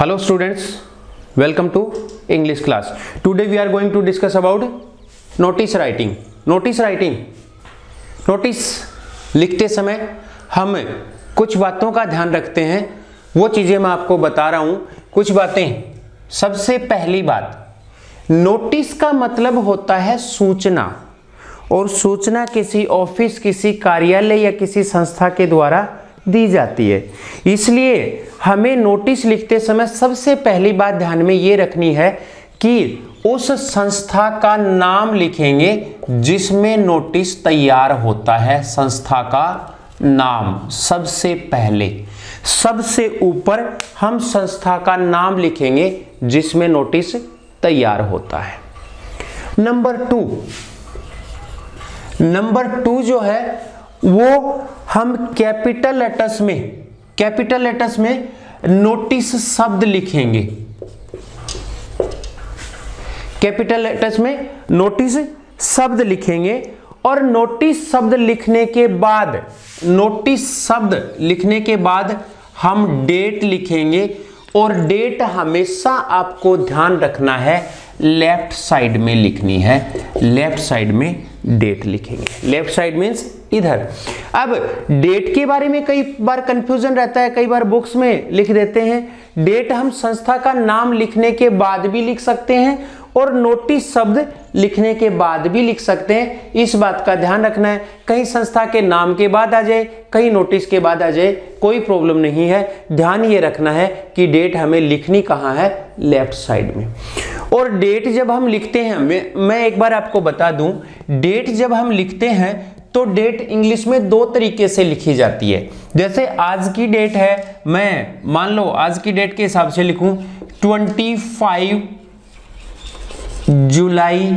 Hello students, welcome to English class. Today we are going to discuss about notice writing. Notice लिखते समय हम कुछ बातों का ध्यान रखते हैं, वो चीजें मैं आपको बता रहा हूं। कुछ बातें। सबसे पहली बात, नोटिस का मतलब होता है सूचना, और सूचना किसी ऑफिस, किसी कार्यालय या किसी संस्था के द्वारा दी जाती है। इसलिए हमें नोटिस लिखते समय सबसे पहली बात ध्यान में ये रखनी है कि उस संस्था का नाम लिखेंगे जिसमें नोटिस तैयार होता है। संस्था का नाम सबसे पहले, सबसे ऊपर हम संस्था का नाम लिखेंगे जिसमें नोटिस तैयार होता है। नंबर टू जो है वो हम कैपिटल लेटर्स में नोटिस शब्द लिखेंगे। कैपिटल लेटर्स में नोटिस शब्द लिखेंगे, और नोटिस शब्द लिखने के बाद हम डेट लिखेंगे, और डेट हमेशा आपको ध्यान रखना है लेफ्ट साइड में लिखनी है। लेफ्ट साइड में डेट लिखेंगे। लेफ्ट साइड मीन्स इधर। अब डेट के बारे में कई बार कंफ्यूजन रहता है, कई बार बुक्स में लिख देते हैं। डेट हम संस्था का नाम लिखने के बाद भी लिख सकते हैं और नोटिस शब्द लिखने के बाद भी लिख सकते हैं। इस बात का ध्यान रखना है, कहीं संस्था के नाम के बाद आ जाए, कहीं नोटिस के बाद आ जाए, कोई प्रॉब्लम नहीं है। ध्यान ये रखना है कि डेट हमें लिखनी कहाँ है, लेफ्ट साइड में। और डेट जब हम लिखते हैं, मैं एक बार आपको बता दूं, डेट जब हम लिखते हैं तो डेट इंग्लिश में दो तरीके से लिखी जाती है। जैसे आज की डेट है, मैं मान लो आज की डेट के हिसाब से लिखूं 25 जुलाई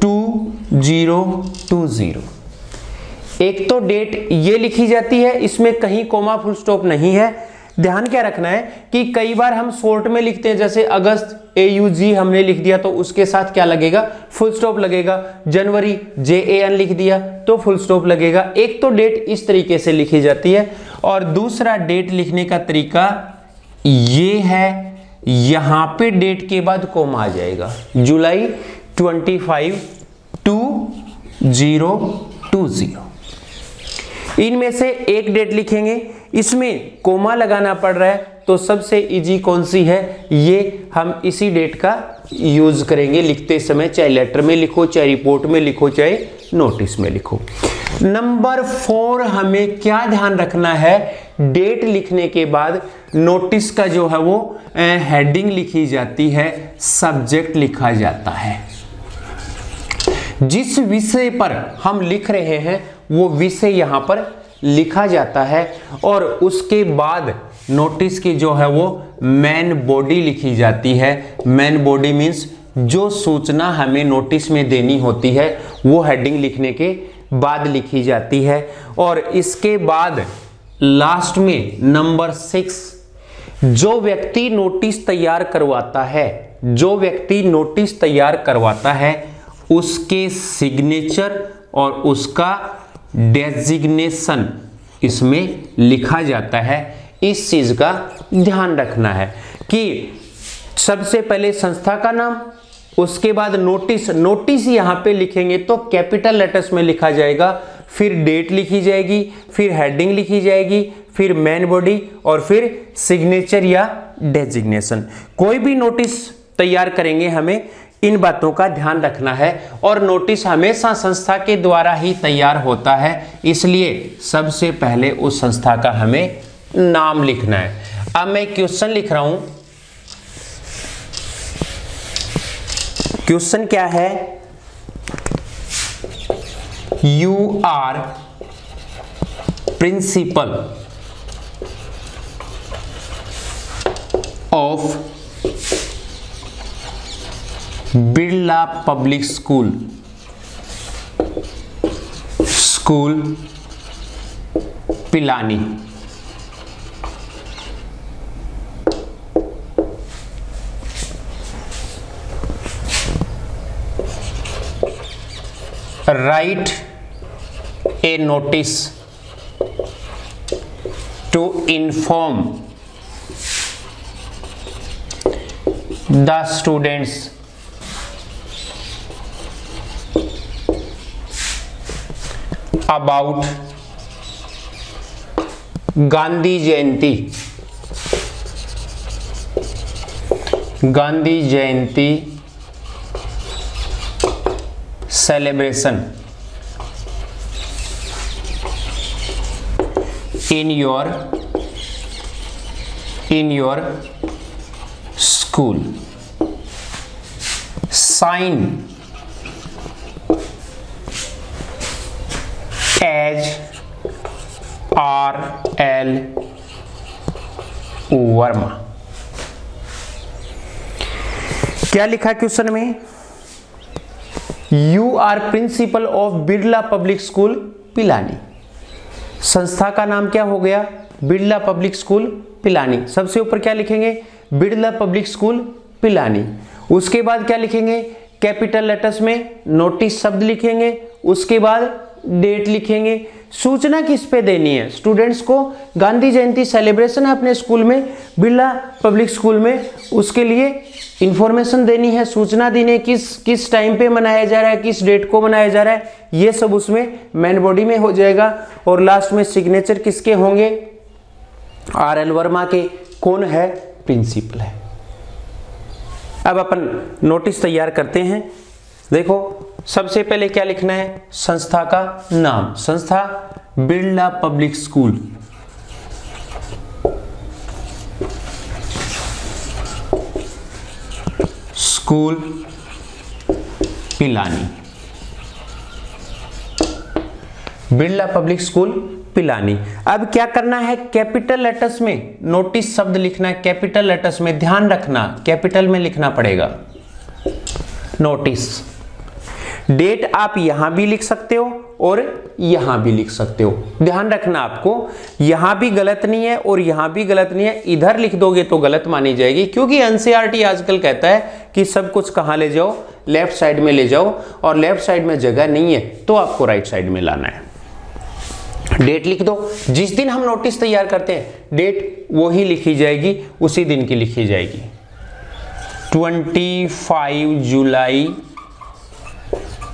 2020। एक तो डेट ये लिखी जाती है, इसमें कहीं कोमा फुल स्टॉप नहीं है। ध्यान क्या रखना है कि कई बार हम शॉर्ट में लिखते हैं, जैसे अगस्त AUG हमने लिख दिया तो उसके साथ क्या लगेगा, फुल स्टॉप लगेगा। जनवरी JAN लिख दिया तो फुल स्टॉप लगेगा। एक तो डेट इस तरीके से लिखी जाती है, और दूसरा डेट लिखने का तरीका ये है, यहां पे डेट के बाद कोमा आ जाएगा, जुलाई 25 2020। इनमें से एक डेट लिखेंगे, इसमें कोमा लगाना पड़ रहा है तो सबसे इजी कौन सी है, ये हम इसी डेट का यूज करेंगे लिखते समय। चाहे लेटर में लिखो, चाहे रिपोर्ट में लिखो, चाहे नोटिस में लिखो। नंबर 4 हमें क्या ध्यान रखना है, डेट लिखने के बाद नोटिस का जो है वो हेडिंग लिखी जाती है, सब्जेक्ट लिखा जाता है। जिस विषय पर हम लिख रहे हैं वो विषय यहां पर लिखा जाता है, और उसके बाद नोटिस की जो है वो मेन बॉडी लिखी जाती है। मेन बॉडी मीन्स जो सूचना हमें नोटिस में देनी होती है वो हेडिंग लिखने के बाद लिखी जाती है। और इसके बाद लास्ट में नंबर 6, जो व्यक्ति नोटिस तैयार करवाता है उसके सिग्नेचर और उसका डेजिग्नेशन इसमें लिखा जाता है। इस चीज का ध्यान रखना है कि सबसे पहले संस्था का नाम, उसके बाद नोटिस यहां पे लिखेंगे तो कैपिटल लेटर्स में लिखा जाएगा, फिर डेट लिखी जाएगी, फिर हेडिंग लिखी जाएगी, फिर मेन बॉडी, और फिर सिग्नेचर या डेजिग्नेशन। कोई भी नोटिस तैयार करेंगे हमें इन बातों का ध्यान रखना है, और नोटिस हमेशा संस्था के द्वारा ही तैयार होता है, इसलिए सबसे पहले उस संस्था का हमें नाम लिखना है। अब मैं क्वेश्चन लिख रहा हूं। क्वेश्चन क्या है, you are principal of Birla public school Pilani. Write a notice to inform the students about Gandhi Jayanti celebration in your school. Sign as R.L. Verma. क्या लिखा क्वेश्चन में? You are principal of Birla public school Pilani. संस्था का नाम क्या हो गया? Birla public school Pilani. सबसे ऊपर क्या लिखेंगे? Birla public school Pilani. उसके बाद क्या लिखेंगे? कैपिटल लेटर्स में नोटिस शब्द लिखेंगे। उसके बाद डेट लिखेंगे। सूचना किस पे देनी है? स्टूडेंट्स को गांधी जयंती सेलिब्रेशन है अपने स्कूल में, बिरला पब्लिक स्कूल में, उसके लिए इंफॉर्मेशन देनी है, सूचना देनी है, किस टाइम पे मनाया जा रहा है, किस डेट को मनाया जा रहा है, ये सब उसमें मेन बॉडी में हो जाएगा। और लास्ट में सिग्नेचर किसके होंगे? R.L. वर्मा के। कौन है? प्रिंसिपल है। अब अपन नोटिस तैयार करते हैं। देखो सबसे पहले क्या लिखना है? संस्था का नाम। संस्था Birla public school. School Pilani, Birla public school Pilani. अब क्या करना है? कैपिटल लेटर्स में नोटिस शब्द लिखना है। कैपिटल लेटर्स में ध्यान रखना, कैपिटल में लिखना पड़ेगा नोटिस। डेट आप यहां भी लिख सकते हो और यहां भी लिख सकते हो। ध्यान रखना आपको, यहां भी गलत नहीं है और यहां भी गलत नहीं है। इधर लिख दोगे तो गलत मानी जाएगी, क्योंकि एनसीईआरटी आजकल कहता है कि सब कुछ कहां ले जाओ? लेफ्ट साइड में ले जाओ, और लेफ्ट साइड में जगह नहीं है तो आपको राइट साइड में लाना है। डेट लिख दो। जिस दिन हम नोटिस तैयार करते हैं डेट वो ही लिखी जाएगी, उसी दिन की लिखी जाएगी। 25 जुलाई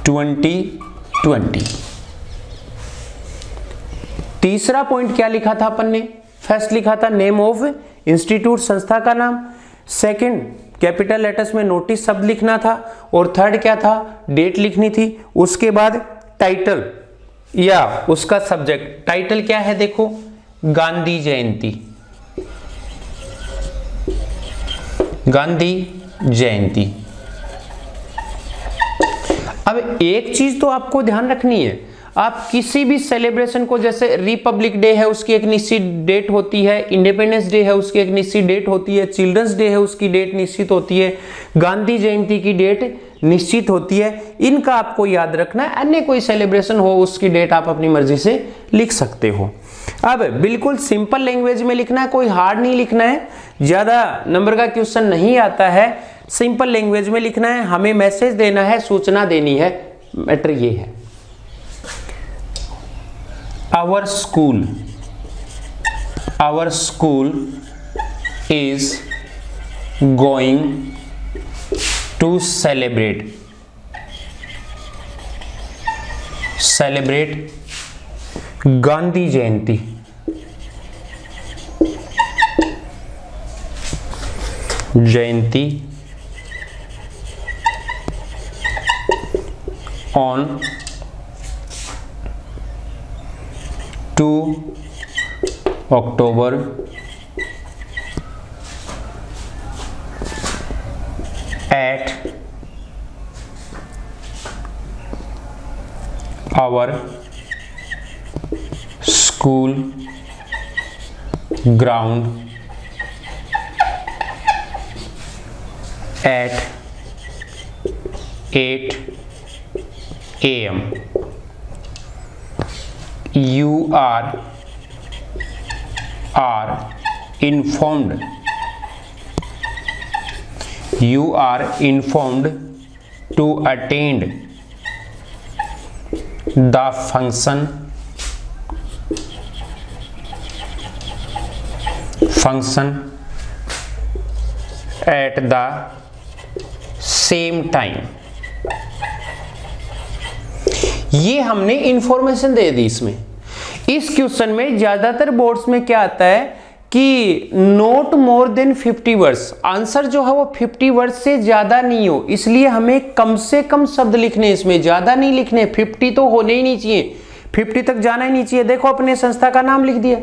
2020। तीसरा पॉइंट क्या लिखा था अपन ने? फर्स्ट लिखा था नेम ऑफ इंस्टीट्यूट, संस्था का नाम। सेकंड कैपिटल लेटर्स में नोटिस शब्द लिखना था, और थर्ड क्या था? डेट लिखनी थी। उसके बाद टाइटल या उसका सब्जेक्ट। टाइटल क्या है? देखो, गांधी जयंती। गांधी जयंती। अब एक चीज तो आपको ध्यान रखनी है, आप किसी भी सेलिब्रेशन को, जैसे रिपब्लिक डे है उसकी एक निश्चित डेट होती है, इंडिपेंडेंस डे है उसकी एक निश्चित डेट होती है, चिल्ड्रंस डे है उसकी डेट निश्चित होती है, गांधी जयंती की डेट निश्चित होती है। इनका आपको याद रखना है। अन्य कोई सेलिब्रेशन हो उसकी डेट आप अपनी मर्जी से लिख सकते हो। अब बिल्कुल सिंपल लैंग्वेज में लिखना है, कोई हार्ड नहीं लिखना है, ज्यादा नंबर का क्वेश्चन नहीं आता है, सिंपल लैंग्वेज में लिखना है। हमें मैसेज देना है, सूचना देनी है। मैटर ये है, our school is going to celebrate Gandhi Jayanti. on 2 October at our school ground at 8 AM. You are informed to attend the function at the same time. ये हमने इंफॉर्मेशन दे दी इसमें। इस क्वेश्चन में ज्यादातर बोर्ड्स में क्या आता है कि not more than 50 words, answer जो है वो 50 वर्ड से ज्यादा नहीं हो, इसलिए हमें कम से कम शब्द लिखने, इसमें ज्यादा नहीं लिखने, 50 तो होने ही नहीं चाहिए, 50 तक जाना ही नहीं चाहिए। देखो अपने संस्था का नाम लिख दिया,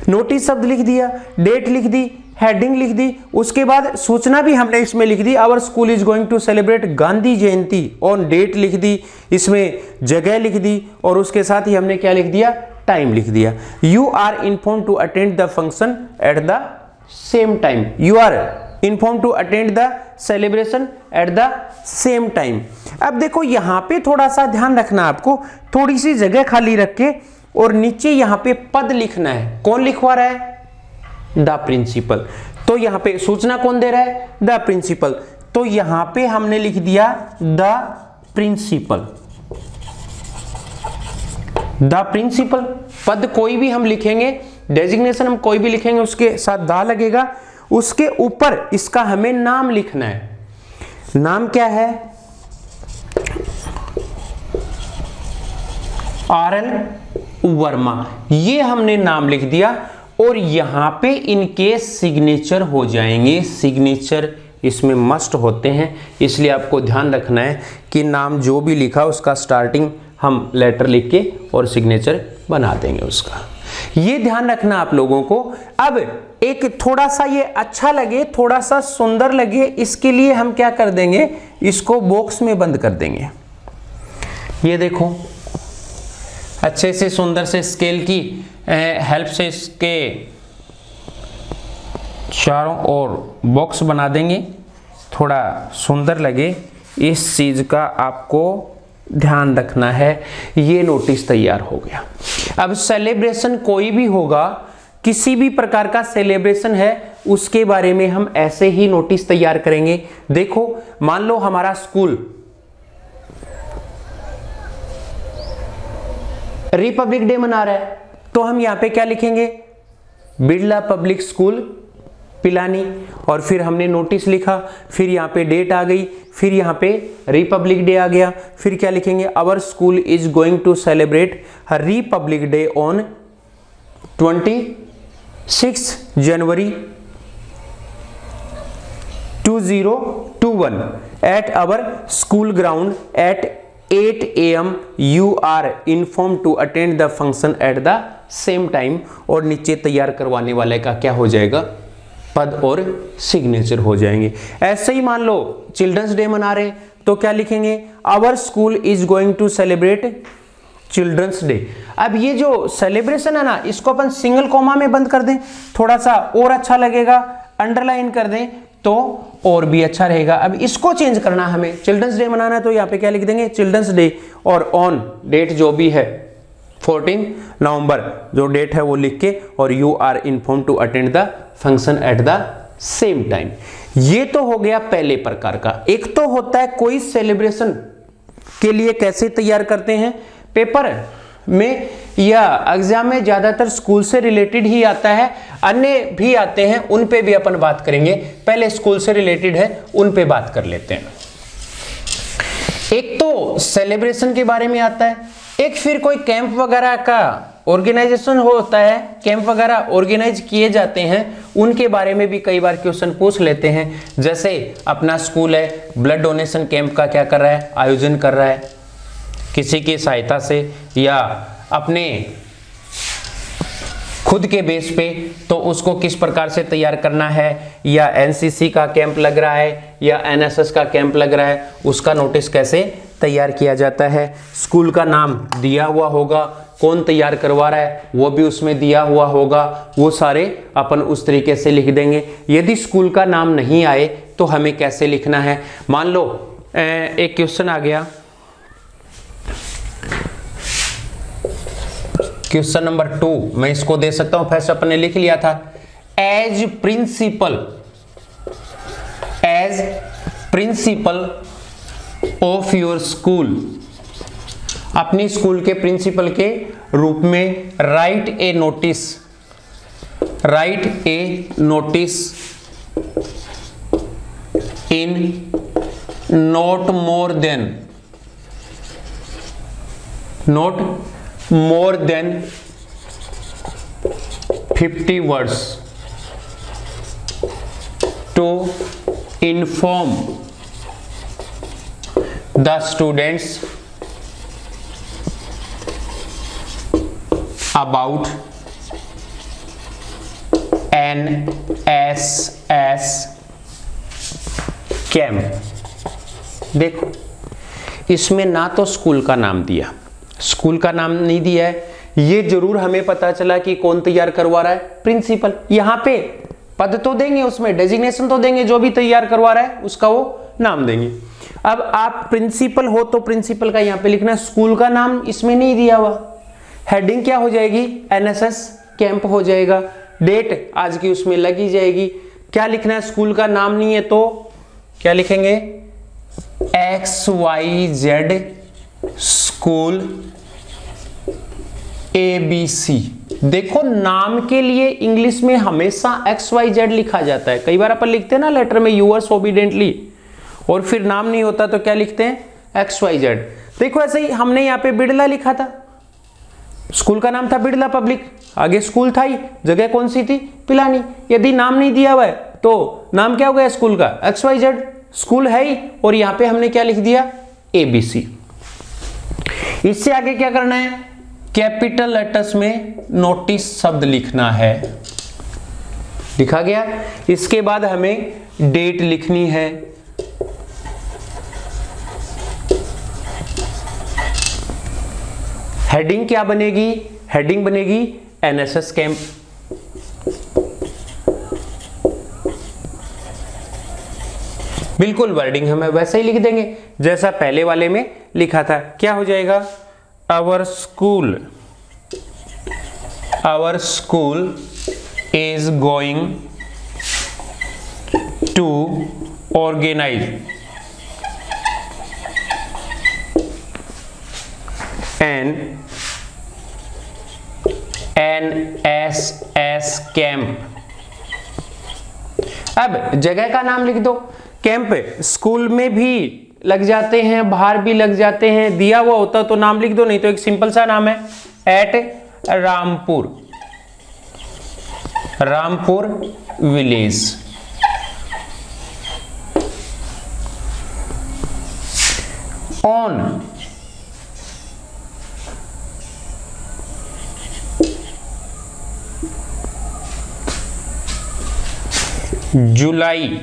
नोटिस शब्द लिख दिया, डेट लिख दी, हेडिंग लिख दी, उसके बाद सूचना भी हमने इसमें लिख दी, our school is going to celebrate Gandhi Jayanti on date लिख दी, इसमें जगह लिख दी, और उसके साथ ही हमने क्या लिख दिया, टाइम लिख दिया। You are inform to attend the function at the same time, you are inform to attend the celebration at the same time. अब देखो यहां पे थोड़ा सा ध्यान रखना आपको, थोड़ी सी जगह खाली रख के और नीचे यहां पे पद लिखना है। कौन लिखवा रहा है, द प्रिंसिपल। तो यहां पे सूचना कौन दे रहा है, द प्रिंसिपल। तो यहां पे हमने लिख दिया द प्रिंसिपल, द प्रिंसिपल। पद कोई भी हम लिखेंगे, डेजिग्नेशन हम कोई भी लिखेंगे, उसके साथ द लगेगा, उसके ऊपर इसका हमें नाम लिखना है। नाम क्या है, RL वर्मा, ये हमने नाम लिख दिया। और यहां पे इनके सिग्नेचर हो जाएंगे, सिग्नेचर इसमें मस्ट होते हैं, इसलिए आपको ध्यान रखना है कि नाम जो भी लिखा उसका स्टार्टिंग हम लेटर लिख के और सिग्नेचर बना देंगे उसका, ये ध्यान रखना आप लोगों को। अब एक थोड़ा सा ये अच्छा लगे, थोड़ा सा सुंदर लगे, इसके लिए हम क्या कर देंगे, इसको बॉक्स में बंद कर देंगे। ये देखो अच्छे से सुंदर से स्केल की हेल्प से इसके चारों ओर बॉक्स बना देंगे, थोड़ा सुंदर लगे, इस चीज का आपको ध्यान रखना है। ये नोटिस तैयार हो गया। अब सेलिब्रेशन कोई भी होगा, किसी भी प्रकार का सेलिब्रेशन है, उसके बारे में हम ऐसे ही नोटिस तैयार करेंगे। देखो मान लो हमारा स्कूल रिपब्लिक डे मना रहा है, तो हम यहां पे क्या लिखेंगे, बिरला पब्लिक स्कूल पिलानी, और फिर हमने नोटिस लिखा, फिर यहाँ पे डेट आ गई, फिर यहाँ पे रिपब्लिक डे आ गया, फिर क्या लिखेंगे, our school is going to celebrate republic day on 26 January 2021 at our school ground at 8 AM you are informed to attend the function at the same time। और नीचे तैयार करवाने वाले का क्या हो जाएगा, पद और सिग्नेचर हो जाएंगे। ऐसे ही मान लो चिल्ड्रंस डे मना रहे, तो क्या लिखेंगे, our school is going to celebrate children's day. अब ये जो सेलिब्रेशन है ना, इसको अपन सिंगल कॉमा में बंद कर दें, थोड़ा सा और अच्छा लगेगा, अंडरलाइन कर दें तो और भी अच्छा रहेगा। अब इसको चेंज करना, हमें चिल्ड्रंस डे मनाना है, तो यहाँ पे क्या लिख देंगे, चिल्ड्रंस डे, और ऑन डेट जो भी है 14 नवंबर जो डेट है वो लिख के, और you are inform to attend the function at the same time. ये तो हो गया पहले प्रकार का। एक तो होता है कोई सेलिब्रेशन के लिए कैसे तैयार करते हैं, पेपर में या एग्जाम में ज्यादातर स्कूल से रिलेटेड ही आता है, अन्य भी आते हैं, उन पे भी अपन बात करेंगे। पहले स्कूल से रिलेटेड है, उन पे बात कर लेते हैं। एक तो सेलिब्रेशन के बारे में आता है, एक फिर कोई कैंप वगैरह का ऑर्गेनाइजेशन होता है, कैंप वगैरह ऑर्गेनाइज किए जाते हैं, उनके बारे में भी कई बार क्वेश्चन पूछ लेते हैं। जैसे अपना स्कूल है, ब्लड डोनेशन कैंप का क्या कर रहा है, आयोजन कर रहा है किसी की सहायता से या अपने खुद के बेस पे, तो उसको किस प्रकार से तैयार करना है, या एनसीसी का कैंप लग रहा है या एनएसएस का कैंप लग रहा है, उसका नोटिस कैसे तैयार किया जाता है। स्कूल का नाम दिया हुआ होगा, कौन तैयार करवा रहा है वो भी उसमें दिया हुआ होगा, वो सारे अपन उस तरीके से लिख देंगे। यदि स्कूल का नाम नहीं आए तो हमें कैसे लिखना है। मान लो एक क्वेश्चन आ गया, क्वेश्चन नंबर 2, मैं इसको दे सकता हूं, फर्स्ट अपन ने लिख लिया था, as principal of your school, अपनी स्कूल के प्रिंसिपल के रूप में write a notice in not more than 50 words to inform the students about NSS camp. देखो इसमें ना तो स्कूल का नाम दिया, स्कूल का नाम नहीं दिया है, ये जरूर हमें पता चला कि कौन तैयार करवा रहा है, प्रिंसिपल। यहां पे पद तो देंगे, उसमें डेजिग्नेशन तो देंगे, जो भी तैयार करवा रहा है उसका वो नाम देंगे। अब आप प्रिंसिपल हो तो प्रिंसिपल का यहां पे लिखना, स्कूल का नाम इसमें नहीं दिया हुआ, हेडिंग क्या हो जाएगी, एनएसएस कैंप हो जाएगा, डेट आज की उसमें लगी जाएगी। क्या लिखना है, स्कूल का नाम नहीं है तो क्या लिखेंगे, XYZ स्कूल ABC। देखो नाम के लिए इंग्लिश में हमेशा XYZ लिखा जाता है, कई बार अपन लिखते हैं ना लेटर में यूअर्स ओबीडेंटली, और फिर नाम नहीं होता तो क्या लिखते हैं, XYZ। देखो ऐसे ही हमने यहाँ पे बिड़ला लिखा था, स्कूल का नाम था बिड़ला पब्लिक, आगे स्कूल था ही, जगह कौन सी थी, पिलानी। यदि नाम नहीं दिया हुआ है तो नाम क्या हो गया स्कूल का, XYZ, स्कूल है ही, और यहां पे हमने क्या लिख दिया, ABC। इससे आगे क्या करना है, कैपिटल लेटर्स में नोटिस शब्द लिखना है, लिखा गया। इसके बाद हमें डेट लिखनी है, हेडिंग क्या बनेगी, हेडिंग बनेगी एनएसएस कैंप। बिल्कुल वर्डिंग हमें वैसे ही लिख देंगे जैसा पहले वाले में लिखा था। क्या हो जाएगा, our school is going to organise an NSS camp. अब जगह का नाम लिख दो, कैंप स्कूल में भी लग जाते हैं, बाहर भी लग जाते हैं, दिया हुआ होता तो नाम लिख दो, नहीं तो एक सिंपल सा नाम है, at Rampur village. On July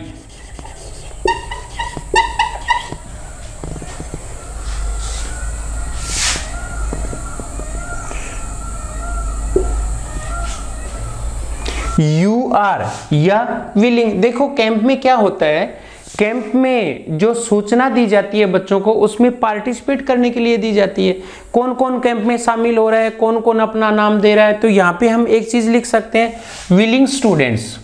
'UR या विलिंग। देखो कैंप में क्या होता है, कैंप में जो सूचना दी जाती है बच्चों को उसमें पार्टिसिपेट करने के लिए दी जाती है, कौन कौन कैंप में शामिल हो रहा है, कौन कौन अपना नाम दे रहा है। तो यहाँ पे हम एक चीज लिख सकते हैं, विलिंग स्टूडेंट्स।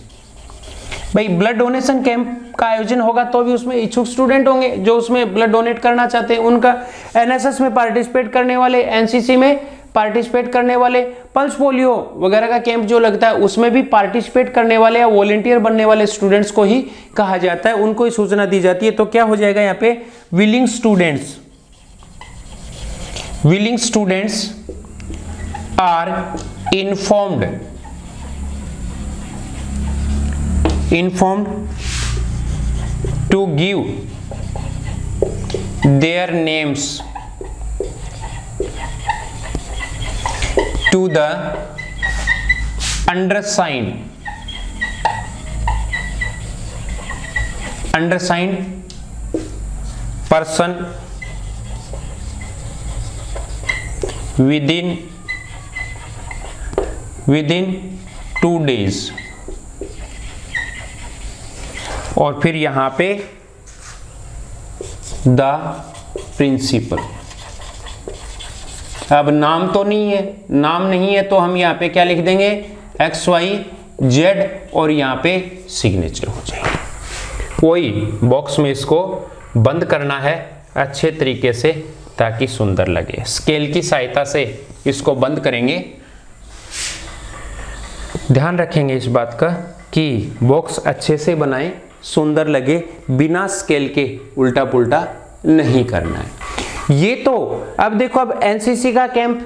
भाई ब्लड डोनेशन कैंप का आयोजन होगा तो भी उसमें इच्छुक स्टूडेंट होंगे जो उसमें ब्लड डोनेट करना चाहते हैं, उनका एनएसएस में पार्टिसिपेट करने वाले, एनसीसी में पार्टिसिपेट करने वाले, पल्स पोलियो वगैरह का कैंप जो लगता है उसमें भी पार्टिसिपेट करने वाले या वॉलंटियर बनने वाले स्टूडेंट्स को ही कहा जाता है, उनको ही सूचना दी जाती है। तो क्या हो जाएगा यहाँ पे, willing students are informed to give their names to the undersigned person within 2 days। और फिर यहां पे द प्रिंसिपल। अब नाम तो नहीं है, नाम नहीं है तो हम यहाँ पे क्या लिख देंगे, XYZ, और यहाँ पे सिग्नेचर हो जाएगी। वही बॉक्स में इसको बंद करना है अच्छे तरीके से ताकि सुंदर लगे। स्केल की सहायता से इसको बंद करेंगे। ध्यान रखेंगे इस बात का कि बॉक्स अच्छे से बनाएं सुंदर लगे, बिना स्केल के उल्टा पुल्टा नहीं करना है। ये तो अब देखो, अब एनसीसी का कैंप,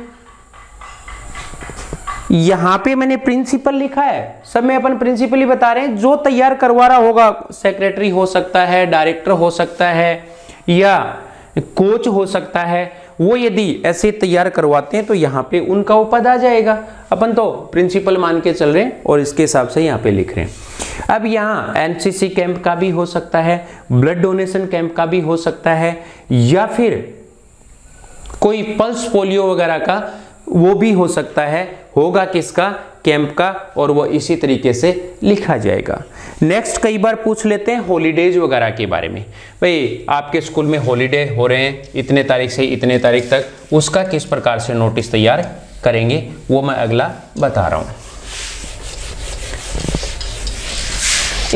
यहां पे मैंने प्रिंसिपल लिखा है, सब में अपन प्रिंसिपल ही बता रहे हैं। जो तैयार करवा रहा होगा, सेक्रेटरी हो सकता है, डायरेक्टर हो सकता है, या कोच हो सकता है, वो यदि ऐसे तैयार करवाते हैं तो यहाँ पे उनका वो पद आ जाएगा। अपन तो प्रिंसिपल मान के चल रहे हैं और इसके हिसाब से यहाँ पे लिख रहे हैं। अब यहाँ एनसीसी कैंप का भी हो सकता है, ब्लड डोनेशन कैंप का भी हो सकता है, या फिर कोई पल्स पोलियो वगैरह का वो भी हो सकता है। होगा किसका? कैंप का, और वो इसी तरीके से लिखा जाएगा। नेक्स्ट कई बार पूछ लेते हैं हॉलीडेज वगैरह के बारे में। भाई आपके स्कूल में हॉलीडे हो रहे हैं इतने तारीख से इतने तारीख तक, उसका किस प्रकार से नोटिस तैयार करेंगे वो मैं अगला बता रहा हूं।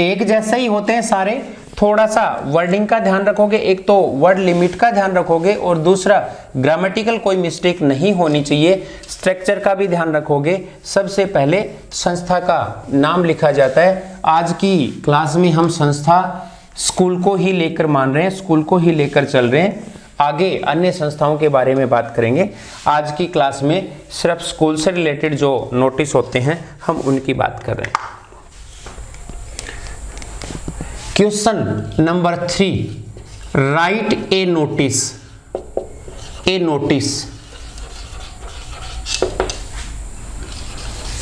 एक जैसा ही होते हैं सारे, थोड़ा सा वर्डिंग का ध्यान रखोगे, एक तो वर्ड लिमिट का ध्यान रखोगे और दूसरा ग्रामेटिकल कोई मिस्टेक नहीं होनी चाहिए, स्ट्रक्चर का भी ध्यान रखोगे। सबसे पहले संस्था का नाम लिखा जाता है। आज की क्लास में हम संस्था स्कूल को ही लेकर मान रहे हैं, स्कूल को ही लेकर चल रहे हैं। आगे अन्य संस्थाओं के बारे में बात करेंगे। आज की क्लास में सिर्फ स्कूल से रिलेटेड जो नोटिस होते हैं हम उनकी बात कर रहे हैं। Question number 3, right a notice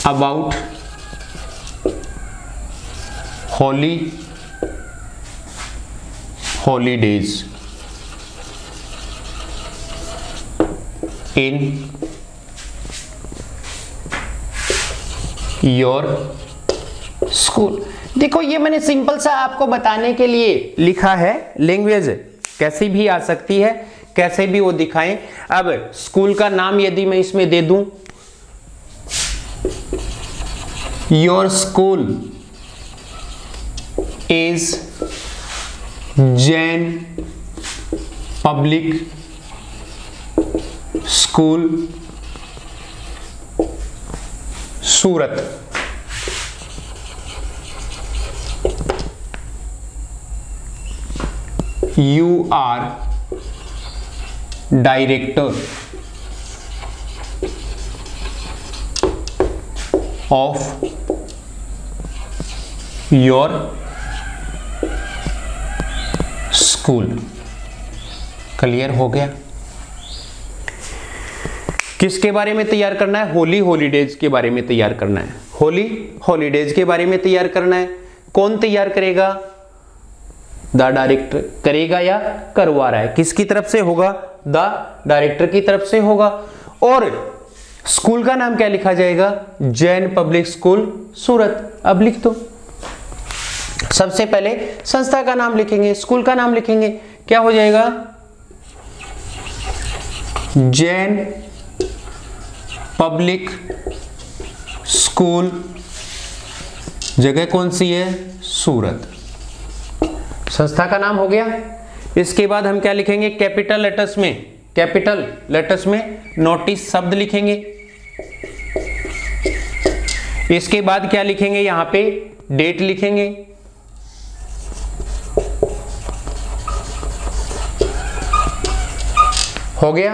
about holidays in your school. देखो ये मैंने सिंपल सा आपको बताने के लिए लिखा है, लैंग्वेज कैसी भी आ सकती है, कैसे भी वो दिखाएं। अब स्कूल का नाम यदि मैं इसमें दे दूं, your school is Jain public school Surat. You are director of your school। Clear हो गया? किसके बारे में तैयार करना है? हॉलीडेज के बारे में तैयार करना है। हॉलीडेज के बारे में तैयार करना है। कौन तैयार करेगा? द डायरेक्टर करेगा या करवा रहा है? किसकी तरफ से होगा? द डायरेक्टर की तरफ से होगा। और स्कूल का नाम क्या लिखा जाएगा? जैन पब्लिक स्कूल सूरत। अब लिख दो। सबसे पहले संस्था का नाम लिखेंगे, स्कूल का नाम लिखेंगे, क्या हो जाएगा? Jain public school. जगह कौन सी है? सूरत। संस्था का नाम हो गया। इसके बाद हम क्या लिखेंगे? कैपिटल लेटर्स में नोटिस शब्द लिखेंगे। इसके बाद क्या लिखेंगे? यहां पे डेट लिखेंगे। हो गया।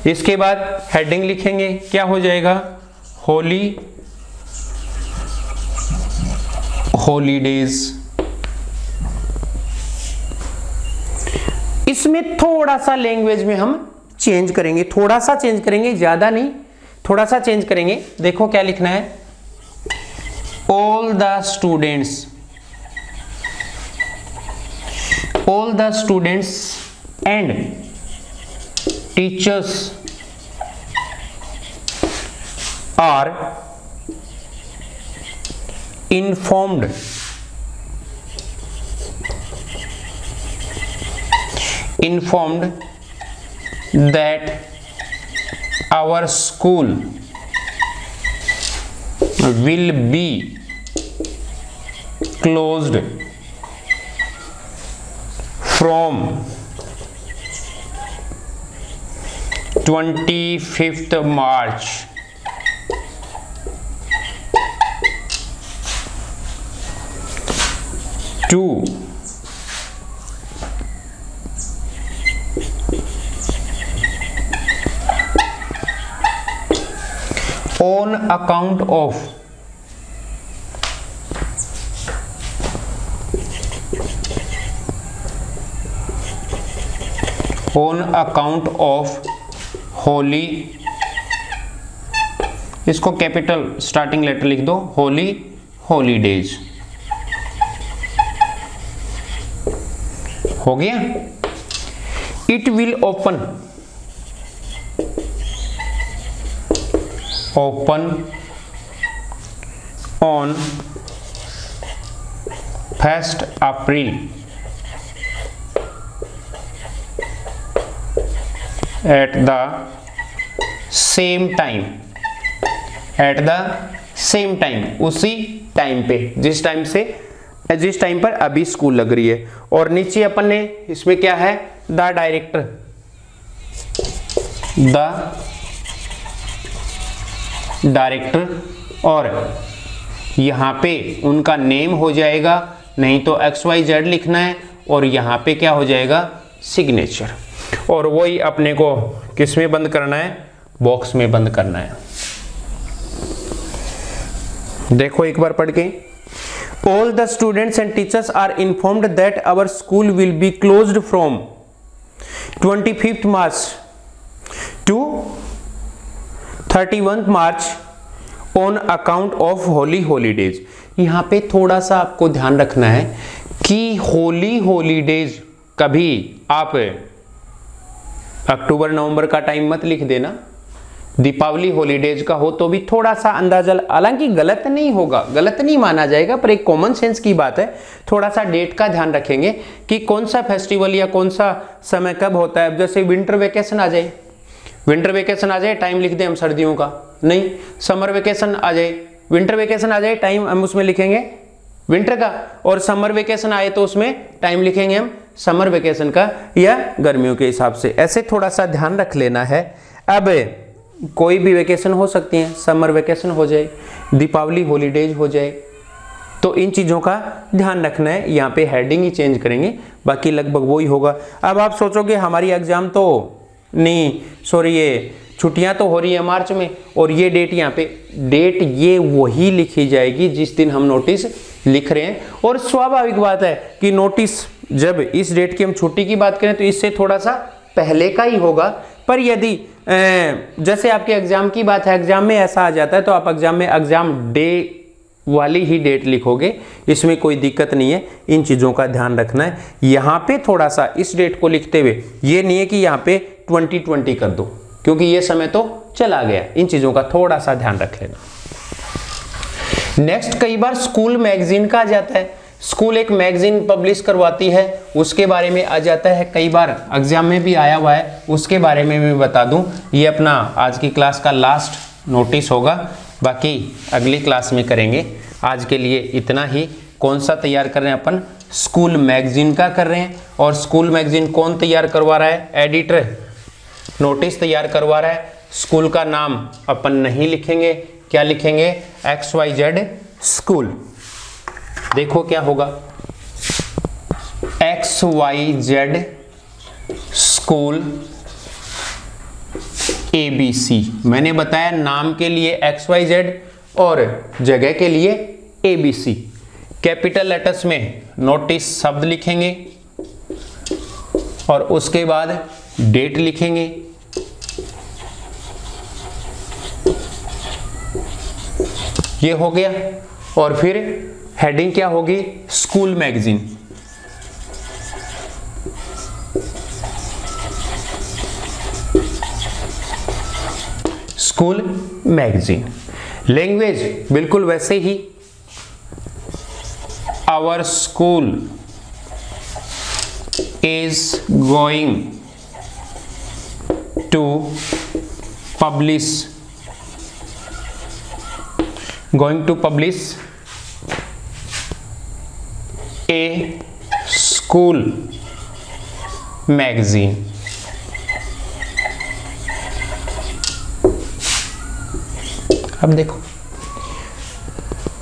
इसके बाद हेडिंग लिखेंगे, क्या हो जाएगा? हॉलीडेज। इसमें थोड़ा सा लैंग्वेज में हम चेंज करेंगे, थोड़ा सा चेंज करेंगे, ज्यादा नहीं, थोड़ा सा चेंज करेंगे। देखो क्या लिखना है? All the students and teachers are informed that our school will be closed from 25th March to on account of Holi, इसको कैपिटल स्टार्टिंग लेटर लिख दो, हॉलीडेज। हो गया। It will open on 1 April at the same time, उसी time पे, जिस time पर अभी स्कूल लग रही है। और नीचे अपन ने इसमें क्या है, द डायरेक्टर, और यहाँ पे उनका नेम हो जाएगा, नहीं तो XYZ लिखना है, और यहाँ पे क्या हो जाएगा, सिग्नेचर। और वही अपने को किस में बंद करना है, बॉक्स में बंद करना है। देखो एक बार पढ़ के, all the students and teachers are informed that our school will be closed from 25th March to 31st March on account of Holi holidays. यहाँ पे थोड़ा सा आपको ध्यान रखना है कि होली हॉलीडेज कभी आप अक्टूबर नवंबर का टाइम मत लिख देना। दीपावली हॉलीडेज का हो तो भी थोड़ा सा अंदाजा, हालांकि गलत नहीं होगा, गलत नहीं माना जाएगा, पर एक कॉमन सेंस की बात है, थोड़ा सा डेट का ध्यान रखेंगे कि कौन सा फेस्टिवल या कौन सा समय कब होता है। जैसे विंटर वेकेशन आ जाए, टाइम लिख दें हम सर्दियों का, नहीं, समर वेकेशन आ जाए, विंटर वेकेशन आ जाए, टाइम हम उसमें लिखेंगे विंटर का, और समर वेकेशन आए तो उसमें टाइम लिखेंगे हम समर वेकेशन का या गर्मियों के हिसाब से। ऐसे थोड़ा सा ध्यान रख लेना है। अब कोई भी वेकेशन हो सकती है, समर वेकेशन हो जाए, दीपावली हॉलीडेज हो जाए, तो इन चीज़ों का ध्यान रखना है। यहाँ पे हेडिंग ही चेंज करेंगे, बाकी लगभग वही होगा। अब आप सोचोगे हमारी एग्जाम तो नहीं, सॉरी, ये छुट्टियां तो हो रही है मार्च में, और ये डेट यहाँ पे, डेट ये वही लिखी जाएगी जिस दिन हम नोटिस लिख रहे हैं। और स्वाभाविक बात है कि नोटिस जब इस डेट की हम छुट्टी की बात करें तो इससे थोड़ा सा पहले का ही होगा। पर यदि जैसे आपके एग्जाम की बात है, एग्जाम में ऐसा आ जाता है तो आप एग्जाम में एग्जाम डे वाली ही डेट लिखोगे, इसमें कोई दिक्कत नहीं है। इन चीज़ों का ध्यान रखना है। यहाँ पे थोड़ा सा इस डेट को लिखते हुए ये नहीं है कि यहाँ पे 2020 कर दो, क्योंकि ये समय तो चला गया। इन चीज़ों का थोड़ा सा ध्यान रख लेना। नेक्स्ट, कई बार स्कूल मैगजीन का आ जाता है, स्कूल एक मैगजीन पब्लिश करवाती है, उसके बारे में आ जाता है। कई बार एग्जाम में भी आया हुआ है, उसके बारे में मैं बता दूं। ये अपना आज की क्लास का लास्ट नोटिस होगा, बाकी अगली क्लास में करेंगे। आज के लिए इतना ही। कौन सा तैयार कर रहे हैं अपन, स्कूल मैगजीन का कर रहे हैं। और स्कूल मैगजीन कौन तैयार करवा रहा है, एडिटर नोटिस तैयार करवा रहा है। स्कूल का नाम अपन नहीं लिखेंगे, क्या लिखेंगे, XYZ स्कूल। देखो क्या होगा, XYZ स्कूल ABC। मैंने बताया नाम के लिए XYZ और जगह के लिए ABC। कैपिटल लेटर्स में नोटिस शब्द लिखेंगे और उसके बाद डेट लिखेंगे। ये हो गया। और फिर हेडिंग क्या होगी, school magazine. School magazine. Language बिल्कुल वैसे ही, our school is going to publish a school magazine. अब देखो,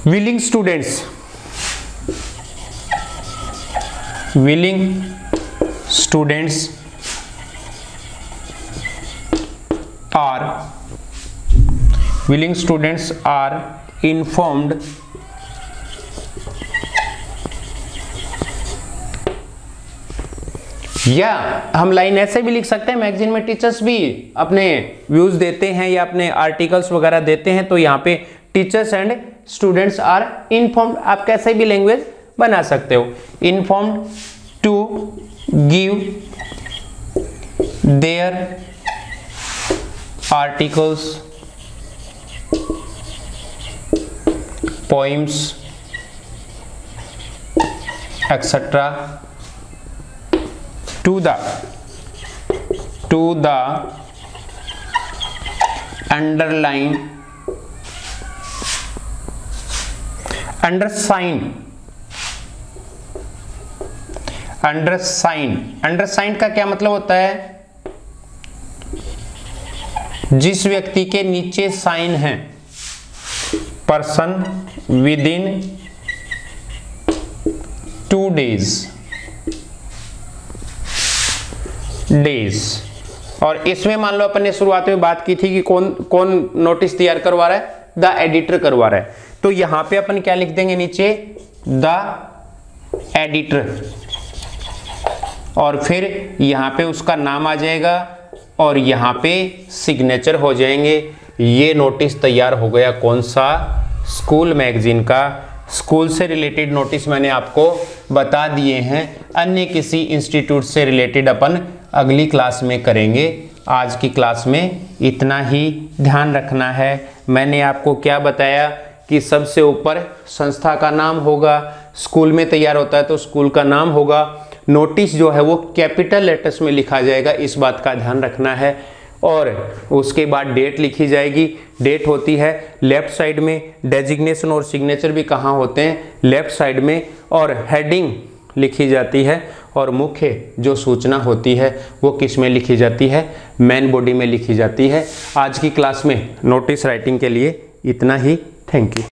willing students are willing students are informed या हम लाइन ऐसे भी लिख सकते हैं, मैगजीन में टीचर्स भी अपने व्यूज देते हैं या अपने आर्टिकल्स वगैरह देते हैं, तो यहाँ पे teachers and students are informed, आप कैसे भी लैंग्वेज बना सकते हो। Informed to give their articles, poems etcetera to the undersigned का क्या मतलब होता है? जिस व्यक्ति के नीचे साइन है, पर्सन विदिन 2 डेज। और इसमें मान लो अपन ने शुरुआत में बात की थी कि कौन नोटिस तैयार करवा रहा है? द एडिटर करवा रहा है। तो यहां पे अपन क्या लिख देंगे नीचे? द एडिटर, और फिर यहां पे उसका नाम आ जाएगा और यहां पे सिग्नेचर हो जाएंगे। ये नोटिस तैयार हो गया कौन सा? स्कूल मैगजीन का। स्कूल से रिलेटेड नोटिस मैंने आपको बता दिए हैं, अन्य किसी इंस्टीट्यूट से रिलेटेड अपन अगली क्लास में करेंगे। आज की क्लास में इतना ही ध्यान रखना है। मैंने आपको क्या बताया कि सबसे ऊपर संस्था का नाम होगा, स्कूल में तैयार होता है तो स्कूल का नाम होगा, नोटिस जो है वो कैपिटल लेटर्स में लिखा जाएगा, इस बात का ध्यान रखना है। और उसके बाद डेट लिखी जाएगी, डेट होती है लेफ्ट साइड में, डेजिग्नेशन और सिग्नेचर भी कहाँ होते हैं? लेफ्ट साइड में, और हेडिंग लिखी जाती है, और मुख्य जो सूचना होती है वो किस में लिखी जाती है? मेन बॉडी में लिखी जाती है। आज की क्लास में नोटिस राइटिंग के लिए इतना ही। Thank you.